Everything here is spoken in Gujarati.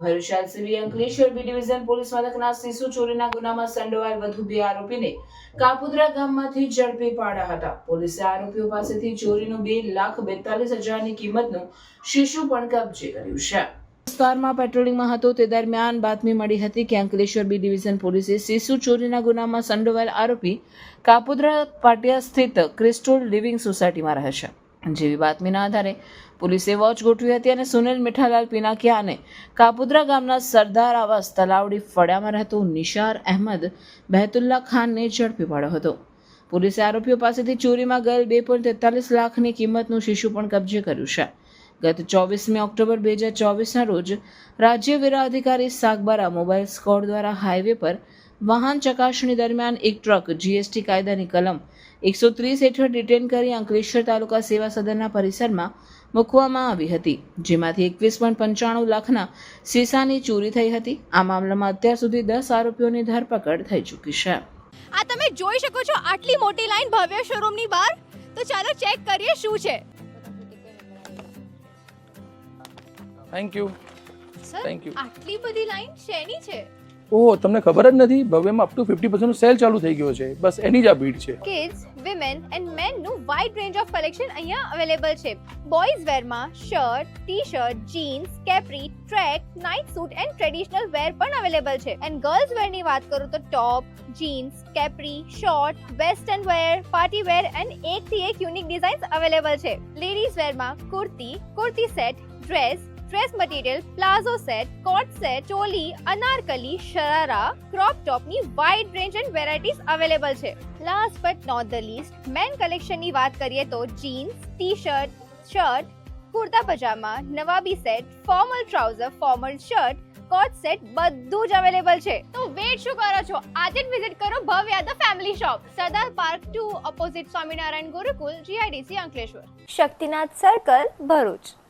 Bharuch LCB Ankleshwar B division police મથકના શિશુ ચોરીના ગુનામાં સંડોવાયેલ વધુ 2 આરોપીને કાપુદ્રા ગામમાંથી ઝડપી પાડ્યા હતા. પોલીસે આરોપીઓ પાસેથી ચોરીનું 2,42,000ની કિંમતનું શિશુ પણ કબજે કર્યું છે. વિસ્તારમાં પેટ્રોલિંગમાં હતો તે દરમિયાન બાતમી મળી હતી કે અંકલેશ્વર બી ડિવિઝન પોલીસે શિશુ ચોરીના ગુનામાં સંડોવાયેલ આરોપી કાપુદ્રા પાટિયા સ્થિત ક્રિસ્ટોલ લિવિંગ સોસાયટીમાં રહે છે. જેવી બાતમીના આધારે પોલીસે વોચ ગોઠવી હતી અને સુનિલ મીઠાલાલ પિનાકિયા અને કાપુદ્રા ગામના સરદાર આવાસ તલાવડી ફળિયામાં રહેતો નિશાર અહેમદ બહેતુલ્લા ખાનને ઝડપી પાડ્યો હતો. પોલીસે આરોપીઓ પાસેથી ચોરીમાં ગયેલ 2.43 લાખની કિંમતનું શિશુ પણ કબજે કર્યું છે. ગત 24 ઓક્ટોબર 2024ના રોજ રાજ્ય વેરા અધિકારી સાગબારા મોબાઈલ સ્કોડ દ્વારા હાઈવે પર વાહન ચકાસણી દરમિયાન એક ટ્રક જીએસટી કાયદાની કલમ 130 હેઠળ ડિટેન કરી અંકલેશ્વર તાલુકા સેવા સદનના પરિસરમાં મૂકવામાં આવી હતી, જેમાંથી 21.95 લાખના શીશાની ચોરી થઈ હતી. આ મામલામાં અત્યાર સુધી 10 આરોપીઓની ધરપકડ થઈ ચૂકી છે. આ તમે જોઈ શકો છો આટલી મોટી લાઈન ભવ્ય શોરૂમની બહાર. તો ચાલો ચેક કરીએ શું છે. Thank you. Sir, Thank you. આટલી બધી લાઈન શેની છે? ઓહો, તમને ખબર જ નથી? ભવ્યમાં અપ ટુ 50% સેલ ચાલુ થઈ ગયો છે. બસ એની જ આ ભીડ છે. કિડ્સ, વિમેન એન્ડ મેન નું વાઇડ રેન્જ ઓફ કલેક્શન અહીંયા અવેલેબલ છે. બોયઝ વેરમાં shirt, t-shirt, jeans, capri, track, night suit and traditional wear પણ અવેલેબલ છે. એન્ડ ગર્લ્સ વેરની વાત કરું તો top, jeans, capri, short, western wear, party wear and એકથી એક યુનિક ડિઝાઇન્સ અવેલેબલ છે. લેડીઝ વેરમાં kurti, kurti set, dress material, palazzo set, coat set, choli, anarkali, sharara, crop ટોપની wide range and varieties available છે. Last but not the least, men કલેક્શનની વાત કરીએ તો jeans, t-shirt, shirt, kurta pyjama, Nawabi set, formal trouser, formal shirt, coat set બધું જ અવેલેબલ છે. તો વેટ શું કરો છો? આજે જ વિઝિટ કરો ભવ્ય the family shop, Sardar park 2 opposite Swaminarayan Gurukul, GIDC Ankleshwar. Shaktinath circle, Bharuch.